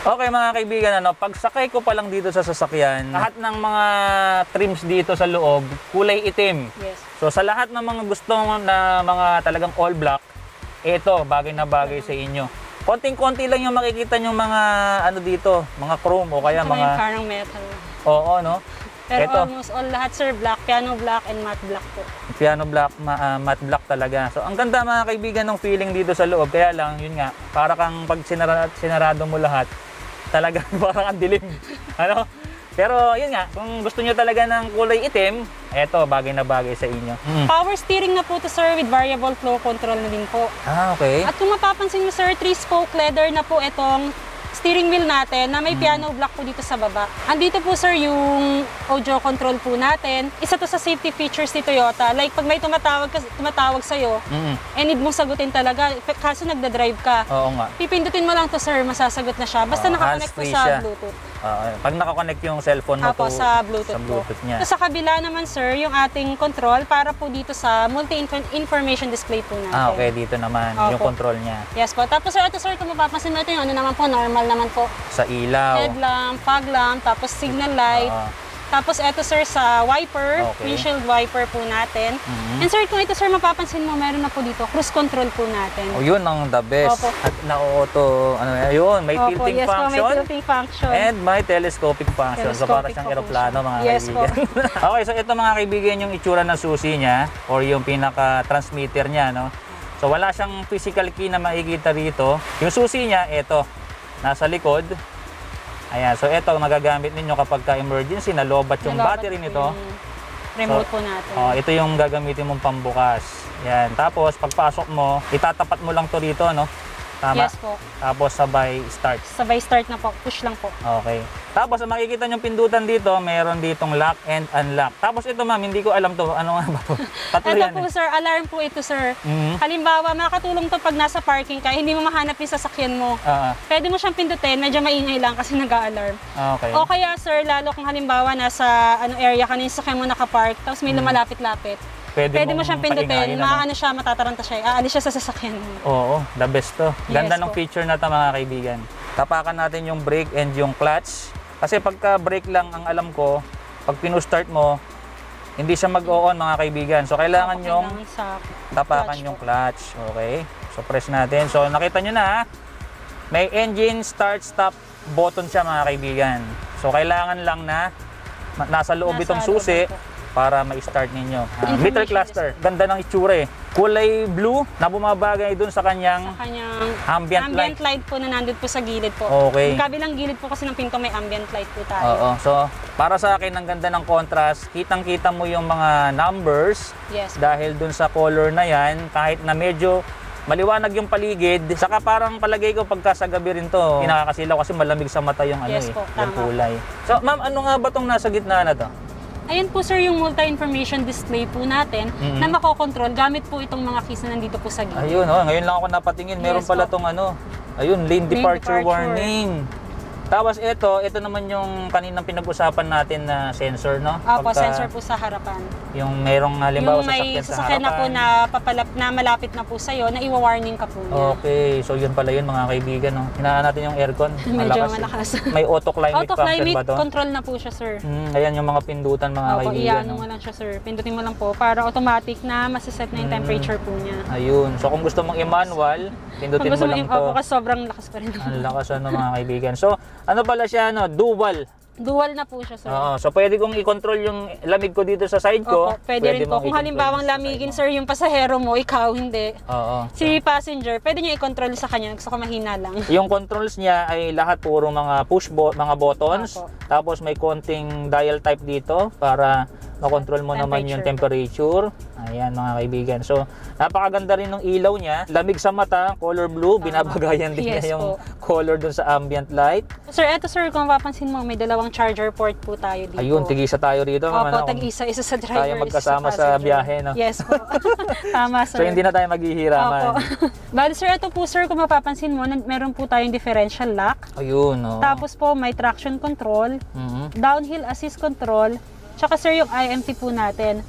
Okay mga kaibigan, pagsakay ko pa lang dito sa sasakyan, lahat ng mga trims dito sa loob, kulay itim. Yes. So sa lahat ng mga gusto na mga talagang all black, ito, bagay na bagay sa inyo. Konting-konti lang yung makikita nyo mga dito, mga chrome o kaya mga... Yung parang metal. Oo, no? Pero Ito, almost all lahat sir, black, piano black and matte black po. piano black, matte black talaga. So ang ganda mga kaibigan ng feeling dito sa loob. Kaya lang, yun nga, para kang pag sinarado mo lahat, talaga parang ang dilim. Pero yun nga, kung gusto nyo talaga ng kulay itim, eto, bagay na bagay sa inyo. Power steering na po to sir with variable flow control na din po. Okay. At kung mapapansin mo sir, 3-spoke leather na po itong steering wheel natin na may piano black po dito sa baba. Andito po sir yung audio control po natin. Isa to sa safety features ni Toyota. Like pag may tumatawag sa'yo, need mong sagutin talaga. Kaso nagda-drive ka. Oo nga. Pipindutin mo lang to sir, masasagot na siya. Basta nakakonect po hands-free sa siya. Bluetooth. Pag nakakonect yung cellphone mo Apo, sa Bluetooth, niya. Sa kabila naman sir, yung ating control para po dito sa multi-information display po natin. Okay, dito naman yung control niya. Yes po. Tapos sir, ito sir, kung mapapansin mo ito yung naman po, normal naman po. Sa ilaw. Headlamp, fog lamp, tapos signal light. Tapos ito sir sa wiper, windshield wiper po natin. And sir, kung ito sir mapapansin mo, meron na po dito cruise control po natin. Oh, yun ang the best. Opo. At na-auto, yun, may tilting yes function. Po, may tilting function. And may telescopic function. So para siyang eroplano mga kaibigan. Okay, so ito mga kaibigan yung itsura ng susi niya or yung pinaka-transmitter niya, no? So wala siyang physical key na makikita rito. Yung susi niya, ito, nasa likod. Ayan, so ito magagamit ninyo kapag ka-emergency, nalobat yung battery nito. Remote po natin. Ito yung gagamitin mong pambukas. Yan, tapos pagpasok mo, itatapat mo lang to rito, no? Tama? Yes po. Tapos sabay start. Sabay start na po, push lang po. Okay. Tapos ang makikita nyo pindutan dito, meron ditong lock and unlock. Tapos ito ma'am, hindi ko alam to. Ano nga ba to? Tatlo Ito yan, po sir, alarm po ito sir. Mhm. Halimbawa, makakatulong to pag nasa parking ka, hindi mo mahanap yung sasakyan mo. Pwede mo siyang pindutin, medyo maingay lang kasi nag-a-alarm. Okay. O kaya sir, lalo kung halimbawa nasa area ka na yung sasakyan mo nakapark, tapos may lumalapit-lapit. Pwede mo siyang pindutin, siya, matataranta siya, aalis siya sa sasakyan mo. Oo, the best to. Ganda Yes, ng po. feature na to mga kaibigan. Tapakan natin yung brake and yung clutch. Kasi pagka brake lang ang alam ko, pag pinustart mo, hindi siya mag-on mga kaibigan. So kailangan yung tapakan yung clutch. Okay, so press natin. So nakita nyo na ha, may engine start stop button siya mga kaibigan. So kailangan lang na nasa loob itong susi para ma-start ninyo. Meter cluster. Ganda ng itsura eh. Kulay blue na bumabagay dun sa kanyang ambient light po na nandun po sa gilid po. Okay. Yung kabilang gilid po kasi ng pinto may ambient light po tayo. Oo. So, para sa akin, ang ganda ng contrast. Kitang-kita mo yung mga numbers. Yes. Dahil dun sa color na yan, kahit na medyo maliwanag yung paligid, saka parang palagay ko pagka sa gabi rin to, nakakasilaw kasi malamig sa mata yung yung kulay. So, ma'am, ano nga ba tong nasa gitna na to? Ayan po sir yung multi-information display po natin na makokontrol gamit po itong mga keys na nandito po sa gilid. Ayun, ngayon lang ako napatingin. Meron pala tong ayun, lane departure warning. Tapos ito naman yung kaninang pinag-usapan natin na sensor, no? Opo, sensor po sa harapan. Yung merong halimbawa yung may sasakyan na po na malapit na po sa'yo, na iwa-warning ka po niya. Okay, so yun pala yun mga kaibigan, no? Hinaan natin yung aircon. Medyo malakas. May auto-climate function ba to? Control na po siya, sir. Ayan yung mga pindutan mga kaibigan. Iano mo lang siya, sir. Pindutin mo lang po para automatic na masiset na yung temperature po niya. Ayun. So kung gusto mong i-manual, pindutin mo lang to. Kasi sobrang lakas pa rin. Ang lakas mga kaibigan. So ano pala siya, dual. Dual na po siya, sir. Oo, so pwede kong i-control yung lamig ko dito sa side ko. Opo, pwede rin po. Kung halimbawang lamigin, sir, yung pasahero mo, ikaw hindi. Oo. Si passenger, pwede niya i-control sa kanya. Gusto ko mahina lang. Yung controls niya ay lahat puro mga mga buttons. Opo. Tapos may konting dial type dito para makontrol mo naman yung temperature. Ayan mga kaibigan. So, napakaganda rin ng ilaw niya. Lamig sa mata, color blue. Binabagayan din niya yung color dun sa ambient light. Sir, eto sir, kung mapapansin mo, may dalawang charger port po tayo dito. Ayun, tig-isa tayo rito. Opo, tag-isa. Isa sa driver, tayo magkasama sa biyahe, no? Yes po. Tama, sir. So, hindi na tayo maghihiraman. Opo. Bali, sir, ito po, sir, kung mapapansin mo, meron po tayong differential lock. Ayun, no? Tapos po, may traction control, downhill assist control, tsaka, sir, yung IMT po natin.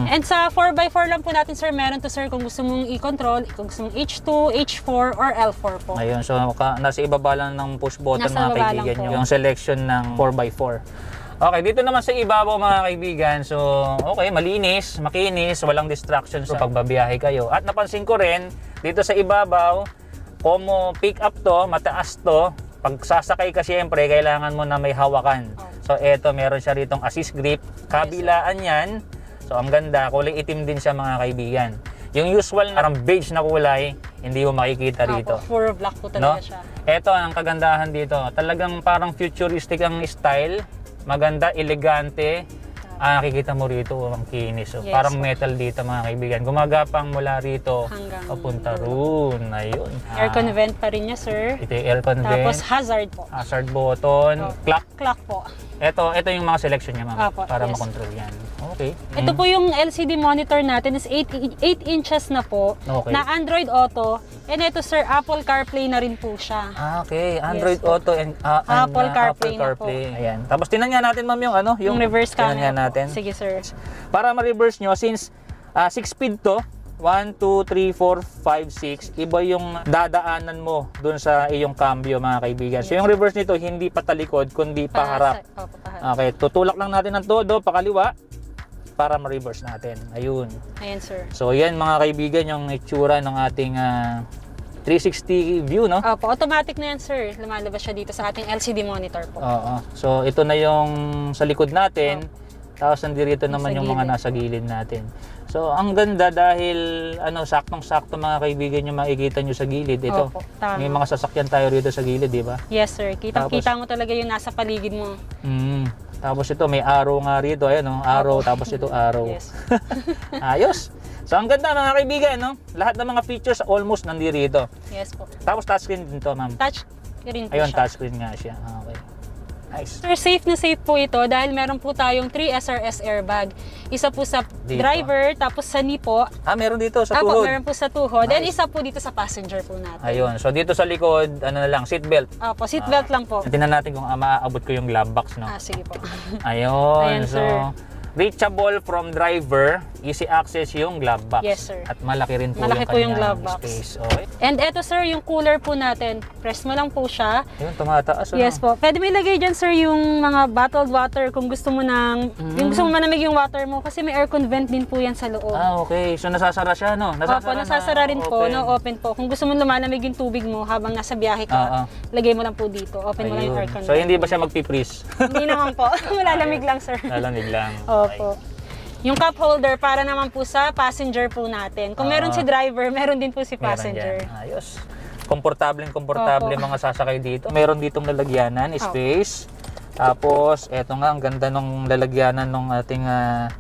And sa 4x4 lang po natin sir, meron to sir kung gusto mong i-control, kung gusto mong H2, H4, or L4 po. Ayun, so nasa ibaba lang ng push button Nasa mga baba kaibigan lang po. yung selection ng 4x4. Okay, dito naman sa ibabaw mga kaibigan, so okay, malinis, makinis, walang distractions sa pagbabiyahe kayo. At napansin ko rin, dito sa ibabaw, como pick up to, mataas to, pag sasakay ka syempre, kailangan mo na may hawakan. So eto, meron siya ritong assist grip, kabilaan yan. So ang ganda, kulay itim din siya mga kaibigan. Yung usual na parang beige na kulay, hindi mo makikita rito. Puro black po talaga siya. Eto, ang kagandahan dito, talagang parang futuristic ang style. Maganda, elegante. Nakikita mo rito ang kinis. So, Yes, parang metal dito mga kaibigan. Gumagapang mula rito Hanggang papunta roon. Ayun. Aircon vent pa rin niya sir. Ito yung aircon Tapos vent, hazard po. hazard button, clock. Clock po. Ito yung mga selection niya ma'am. Apo, Para yes. makontrol yan. Okay. Ito po yung LCD monitor natin is 8 inches na po. Okay. Na Android Auto. And ito sir, Apple CarPlay na rin po siya. Okay, Android Yes po. Auto and Apple CarPlay na po. Ayan. Tapos tinan nga natin ma'am Yung reverse tinan nga camera natin. po. Sige sir. Para ma-reverse nyo, since 6 speed to, 1, 2, 3, 4, 5, 6, iba yung dadaanan mo dun sa iyong cambio mga kaibigan. So yung reverse nito, hindi patalikod, kundi paharap. Opo, paharap. Okay, tutulak lang natin ng todo, pakaliwa, para ma-reverse natin. Ayun. Ayan sir. So yan mga kaibigan, yung itsura ng ating 360 view, no? Opo, automatic na yan sir. Lumalabas siya dito sa ating LCD monitor po. Oo. So ito na yung sa likod natin. Tapos nandito naman yung mga gilid. nasa gilid natin. So ang ganda dahil saktong-sakto mga kaibigan yung makikita nyo sa gilid. Ito, Opo, tama. may mga sasakyan tayo rito sa gilid, di ba? Yes sir. Kitang-kita mo talaga yung nasa paligid mo. Tapos ito, may arrow nga rito. Ayan, no? Arrow, tapos ito arrow. Yes. Ayos! So ang ganda mga kaibigan, no? Lahat ng mga features almost nandito. Yes po. Tapos touchscreen din to, ma'am. Touch rin po Ayun, siya. touchscreen nga siya. Okay. Nice. Sir, safe na safe po ito dahil meron po tayong 3 SRS airbag. Isa po sa Dito. driver, tapos sa knee po. Meron dito sa Apo, tuhod. meron po sa tuhod. And Nice. isa po dito sa passenger po natin. Ayun. So dito sa likod, ano na lang, seatbelt. Opo, seatbelt lang po. Tingnan natin kung maaabot ko yung glove box, no? Sige po. Ayun. Ayan, So, sir. reachable from driver, easy access yung glove box. Yes, sir. At malaki rin po Malaki yung po yung kanyang glove box. space. Okay. And eto sir, yung cooler po natin. Press mo lang po siya. Ayun, tumataas. Ano? Yes po. Pwede mo ilagay dyan sir yung mga bottled water kung gusto mo yung gusto mo manamig yung water mo kasi may aircon vent din po yan sa loob. Okay. So, nasasara siya, no? Opo, nasasara rin po, open. open po. Kung gusto mo lumalamig yung tubig mo habang nasa biyahe ka, lagay mo lang po dito. Open mo lang yung Ayun. aircon. So, hindi ba siya magpipris? Hindi naman po. Malalamig lang, sir. Lalamig lang. Opo. Yung cup holder para naman po sa passenger po natin. Kung meron si driver, meron din po si Meron passenger. yan. Ayos. Komportable Opo. mga sasakay dito. Meron ditong lalagyanan, space. Tapos, eto nga, ang ganda ng lalagyanan ng ating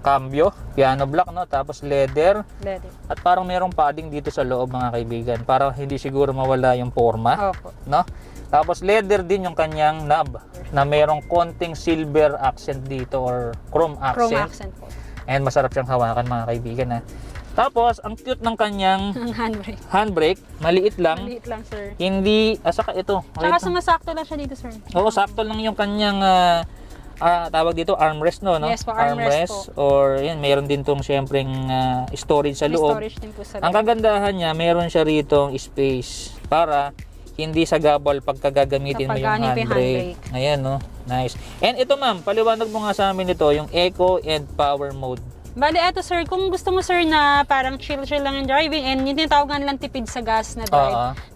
cambio. Piano block, no? Tapos leather. Ready. At parang merong padding dito sa loob mga kaibigan. Para hindi siguro mawala yung forma. Opo. No? Tapos leather din yung kanyang knob. Na merong konting silver accent dito or chrome accent. Chrome accent po. And masarap siyang hawakan mga kaibigan. Tapos, ang cute ng kanyang Ang handbrake. handbrake. Maliit lang. Maliit lang, sir. Hindi, saka ito. Tsaka sumasakto lang siya dito, sir. Oo, sakto lang yung kanyang tawag dito armrest, no? Yes po, armrest Or yan, mayroon din tong syempreng storage sa May loob. storage din po sa Ang loob. kagandahan niya, meron siya rito space para hindi sagabal pagka gagamitin mo yung Kapag ganito yung handbrake. Ayan, no? Nice. And ito, ma'am, paliwanag mo nga sa amin ito, yung eco and power mode. Bali, eto sir, kung gusto mo sir na parang chill-chill lang yung driving and yung tinatawagan lang tipid sa gas na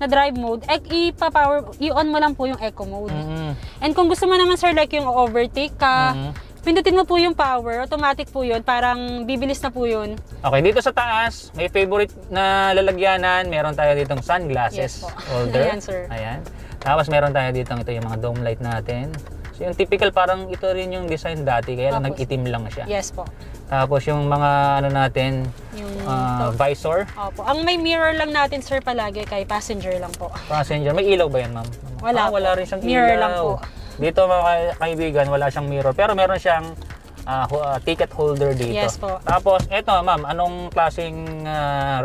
drive mode, i-on mo lang po yung eco mode. And kung gusto mo naman sir, like yung overtake ka, pindutin mo po yung power, automatic po yun, parang bibilis na po yun. Okay, dito sa taas, may favorite na lalagyanan. Meron tayo ditong sunglasses Yes po. holder. Ayan, sir. Ayan. Tapos meron tayo ditong ito yung mga dome light natin. So yung typical parang ito rin yung design dati, kaya lang Opo. nag-itim lang siya. Yes po. Tapos yung mga ano natin, Yung visor, Opo. Ang may mirror lang natin sir palagi kay passenger lang po. passenger. May ilaw ba yan, ma'am? Wala po. Wala rin siyang Mirror ilaw. lang po. Dito mga kaibigan, wala siyang mirror. Pero meron siyang ticket holder dito. Yes po. Tapos, eto ma'am, anong klaseng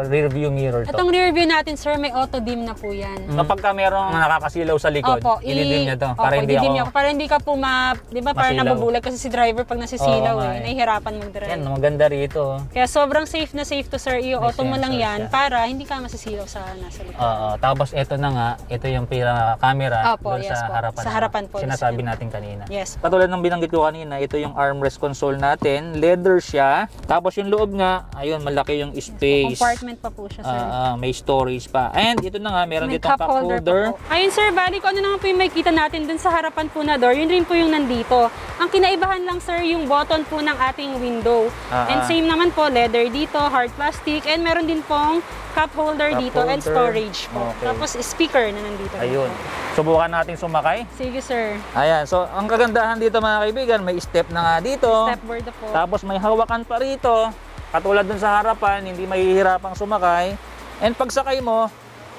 rear view mirror to? Itong rear view natin, sir, may auto-dim na po yan. Kapag ka merong nakakasilaw sa likod, i-dim niya to. Para hindi i-dim ako... niya. Para hindi ka po di ba, parang Masilaw. nabubulag kasi si driver pag nasisilaw Oo, nga eh. nahihirapan mag-drive. Yan, maganda rito. Kaya sobrang safe na safe to, sir. I-auto mo lang sensor yan siya. para hindi ka masisilaw sa nasa likod. Oo, tapos ito na nga, ito yung camera Opo, doon yes sa po. harapan. Sa harapan po. Sinasabi natin kanina. Yes. Katulad ng binanggit ko kanina, ito yung armrest console natin. Leather siya. Tapos yung loob nga, ayun, malaki yung space. Compartment pa po siya, sir. May storage pa. And ito na nga, meron May ditong cup holder. pa po. Ayun, sir, bali ko ano naman po yung makikita natin dun sa harapan po na door, yun rin po yung nandito. Ang kinaibahan lang, sir, yung button po ng ating window. And same naman po, leather dito, hard plastic, and meron din pong cup holder Cup dito and holder. storage po. Okay. Tapos speaker na nandito. Ayun. Po. Subukan natin sumakay. Sige, sir. Ayan. So, ang kagandahan dito mga kaibigan, may step na nga dito. Stepboard na po. Tapos may hawakan pa rito. Katulad dun sa harapan, hindi mahihirapang sumakay. And pagsakay mo,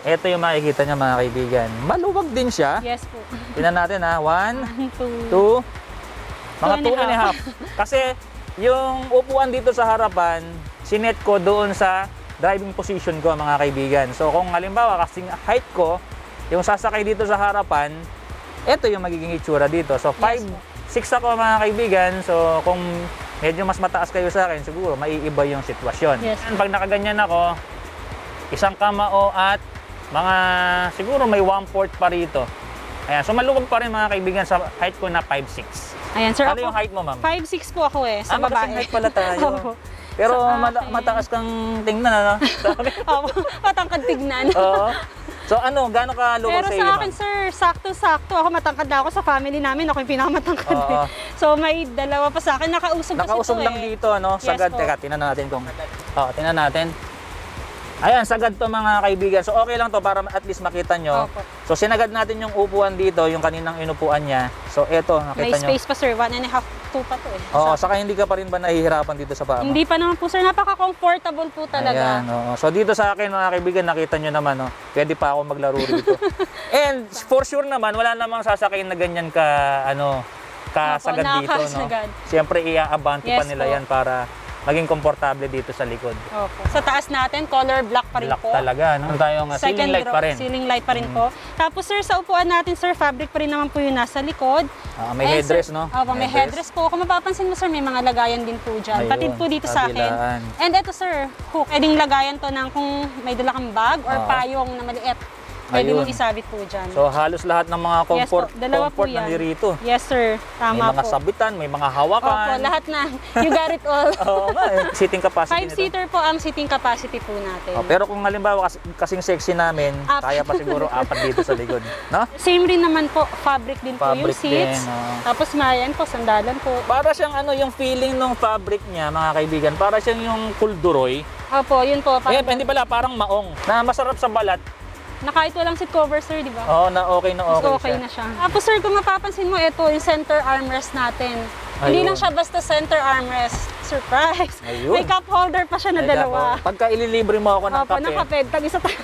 ito yung makikita niya mga kaibigan. Maluwag din siya. Yes po. Tingnan natin ha. 1, 2, 2, mga 2 and a half. Kasi yung upuan dito sa harapan, sinet ko doon sa driving position ko mga kaibigan. So kung halimbawa kasing height ko, yung sasakay dito sa harapan, ito yung magiging itsura dito. So 5'6" ako mga kaibigan. So kung medyo mas mataas kayo sa akin, siguro maiiba yung sitwasyon. Yes. Pag nakaganyan ako, isang kamao at mga siguro may 1/4 pa rito. Ayan, so maluwag pa rin mga kaibigan sa height ko na 5'6". Ayan, sir. Ano yung height mo, ma'am? 5'6" po ako sa babae. Magkasing height pala tayo. Opo. Pero Sa akin. mataas kang tingnan, ano? Opo, patangkad tignan. Oo. So ano, gaano ka luwag Pero sa iyo, sa ma'am? akin, sir, sakto-sakto. Ako matangkad na ako sa family namin. Ako yung pinakamatangkad. Oo. So may dalawa pa sa akin. Nakausog kasi Nakausog ito lang dito, ano? Yes Sagad. po. Teka, tingnan natin kung... tingnan natin. Ayan, sagad to mga kaibigan. So okay lang to para at least makita nyo. Opo. So sinagad natin yung upuan dito, yung kaninang inupuan niya. So eto, May nakita nyo. space pa, sir. 1.5, 2 pa to Oo, saka hindi ka pa rin ba nahihirapan dito sa paa mo? Hindi pa naman po, sir. Napaka-comfortable po talaga. Ayan, oo. So dito sa akin mga kaibigan, nakita nyo naman, no? Pwede pa ako maglaro rito. And for sure naman, wala namang sasakyan na ganyan kasagad dito. No? nakakasagad. Siyempre, iaabante pa Yes nila po. yan para maging komportable dito sa likod. Opo. Sa taas natin, color black pa rin Black po. talaga, no? Tayong ceiling light pa rin. Ceiling light pa rin po. Tapos, sir, sa upuan natin, sir, fabric pa rin naman po yung nasa likod. May And, headrest, sir, no? Opo, may headrest po. Kung mapapansin mo, sir, may mga lagayan din po dyan. Ayun, Patid po dito sa kabilaan. akin. And ito, sir, hook. Pwedeng lagayan to ng kung may dala kang bag or Oo. payong na maliit. Pwede Ayun. mong isabit po dyan. So halos lahat ng mga Yes po, dalawa po yan. nandirito. Yes, sir. May Tama mga po. sabitan, may mga Opo, hawakan. lahat na. You got it all. Oo nga eh. Seating capacity nito. 5-seater po ang seating capacity po natin. Pero kung halimbawa kasing sexy namin, Up. kaya pa siguro 4 dito sa likod. No? Same rin naman po, fabric din po yung Fabric seats. din, oo. Tapos mayan po, sandalan po. Para siyang yung feeling ng fabric niya, mga kaibigan, para siyang yung kulduroy. Opo, yun po. Eh, hindi pala, parang maong, na masarap sa balat. Na kahit walang seat cover, sir, di ba? Oo, na okay Mas siya. okay na siya. Tapos, sir, kung mapapansin mo, ito yung center armrest natin. Hindi Ayun. lang siya basta center armrest. Surprise! Ayun. May cup holder pa siya na Ay, dalawa. dako. Pagka ililibre mo ako ng Opo, ng kape, kape. Tag-isa tayo.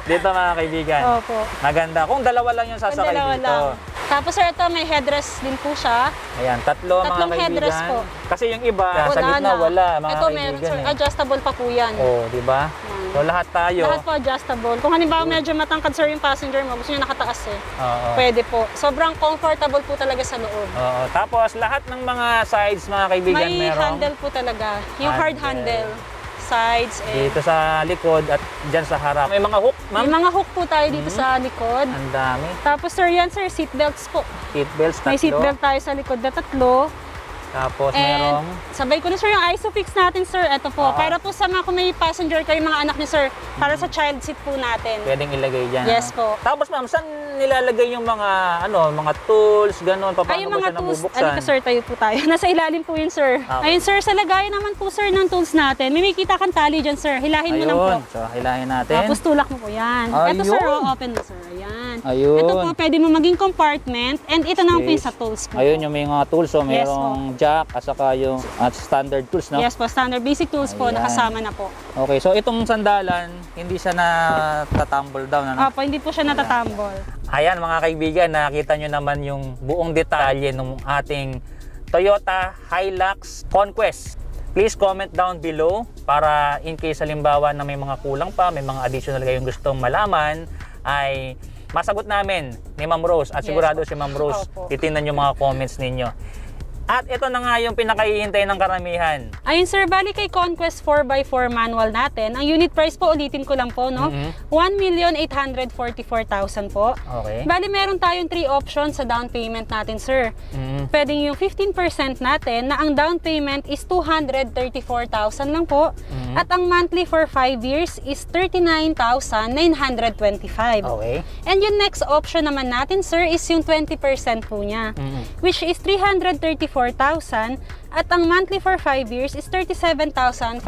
dito mga kaibigan, Opo. maganda. Kung dalawa lang yung Kung sasakay dalawa dito. lang. Tapos, sir, ito may headrest din po siya. Ayan, tatlo mga Tatlong kaibigan. headrest po. Kasi yung iba, sa gitna wala mga Ito kaibigan. meron, sir. eh. Adjustable pa po yan. Oh, di ba? Yan. So lahat tayo. Lahat po adjustable. Kung halimbawa medyo matangkad, sir, yung passenger mo, gusto niya nakataas eh. Oo. Pwede po. Sobrang comfortable po talaga sa loob. Oo. Tapos lahat ng mga sides mga kaibigan May merong handle po talaga. Yung hard Handle. handle. Sides eh. dito sa likod at dyan sa harap. May mga hook, May ma'am. mga hook po tayo dito sa likod. Ang dami. Tapos sir, yan sir, seat belts po. Seat belts, May seat tatlo. belt tayo sa likod na tatlo. Tapos And merong sabay ko na sir yung ISOFIX natin sir. Ito po. Para po sa mga kung may passenger kayo mga anak niyo sir. Para sa child seat po natin. pwedeng ilagay dyan. Yes ano? po. Tapos ma'am, saan nilalagay yung mga mga tools, gano'n? Paano Ay, yung ba mga siya tools, nabubuksan? alika sir, tayo po tayo. Nasa ilalim po yun sir. Okay. Ayun sir, sa lagayan naman po sir ng tools natin. May makita kang tali dyan sir. Hilahin mo lang po. Ayun. So, hilahin natin. Tapos tulak mo po yan. Ito sir, Ayun. open mo sir. Ayan. Ayun. Ito po, pwede mo maging compartment. And ito naman po yung Space. sa tools po. Ayun yung may mga tools. So, Yes, merong jack at saka yung standard tools, no? Yes po, standard basic tools po, Ayan. nakasama na po. Okay, so itong sandalan, hindi siya na-tumble down, ano? Opo, hindi po siya natatambol. Ayan mga kaibigan, nakita nyo naman yung buong detalye ng ating Toyota Hilux Conquest. Please comment down below para in case halimbawa na may mga kulang pa, may mga additional kayong gustong malaman, ay masagot namin ni Ma'am Rose at sigurado si Ma'am Rose titingnan yung mga comments ninyo. At ito na nga yung pinakahihintay ng karamihan. Ayun sir, bali kay Conquest 4x4 manual natin, ang unit price po, ulitin ko lang po, no? 1,844,000 po. Okay. Bali meron tayong 3 options sa down payment natin sir. Pwedeng yung 15% natin na ang down payment is 234,000 lang po. At ang monthly for 5 years is 39,925. Okay. And yung next option naman natin sir is yung 20% po niya. Which is 334,000 at ang monthly for 5 years is 37,577.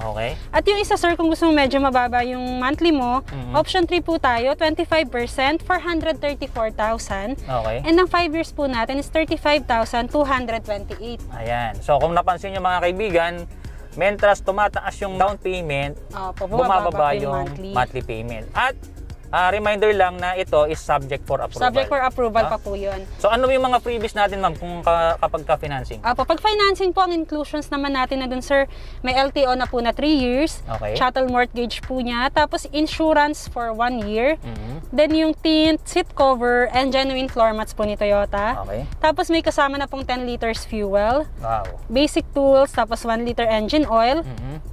Okay. At yung isa sir, kung gusto mo medyo mababa yung monthly mo, option 3 po tayo, 25%, 434,000. Okay. And ang 5 years po natin is 35,228. Ayan. So kung napansin nyo mga kaibigan, mentras tumataas yung down payment, bumababa yung monthly payment. At reminder lang na ito is subject for approval. Subject for approval pa po yun. So ano yung mga freebies natin ma'am kung kapag ka-financing? Pag financing po, ang inclusions naman natin na dun sir, may LTO na po na 3 years, Okay. chattel mortgage po niya, tapos insurance for 1 year, then yung tint, seat cover, and genuine floor mats po ni Toyota. Okay. Tapos may kasama na pong 10 liters fuel, Wow. basic tools, tapos 1 liter engine oil.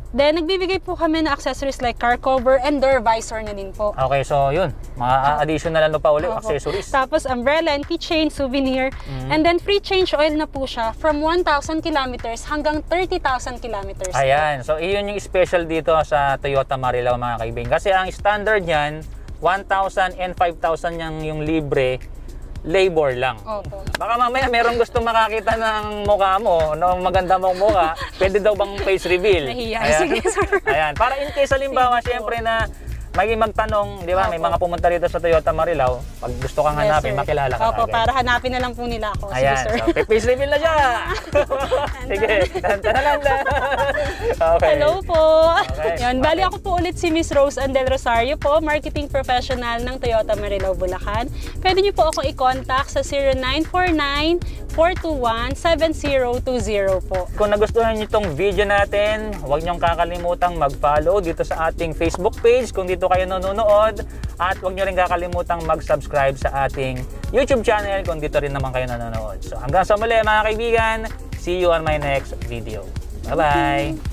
Then, nagbibigay po kami ng accessories like car cover and door visor na din po. Okay, so yun. Mga additional ano pa ulit, accessories. Tapos, umbrella and keychain, souvenir. And then, free change oil na po siya from 1,000 kilometers hanggang 30,000 kilometers. Ayan. So, iyon yung special dito sa Toyota Marilao mga kaibigan. Kasi ang standard niyan, 1,000 and 5,000 yung libre, labor lang. Opo. Baka mamaya merong gustong makakita ng mukha mo, no, maganda mong mukha, pwede daw bang face reveal? Nahiya. Ayan. Sige, sir. Ayan. Para in case halimbawa, siyempre na magtanong, di ba, may mga pumunta rito sa Toyota Marilao, pag gusto kang hanapin, sir. makilala ka Opo, agad. para hanapin na lang po nila ako. Sige, Ayan, sir. so face reveal na siya! Sige, tantanalanda! Okay. Hello po. Okay. Yan, bali ako po ulit si Miss Rose Andel Rosario po, marketing professional ng Toyota Marilao, Bulacan. Pwede niyo po ako i-contact sa 0949-421-7020 po. Kung nagustuhan niyo itong video natin, huwag niyong kakalimutang mag-follow dito sa ating Facebook page kung dito kayo nanonood. At huwag niyo rin kakalimutang mag-subscribe sa ating YouTube channel kung dito rin naman kayo nanonood. So hanggang sa muli mga kaibigan, see you on my next video. Bye-bye!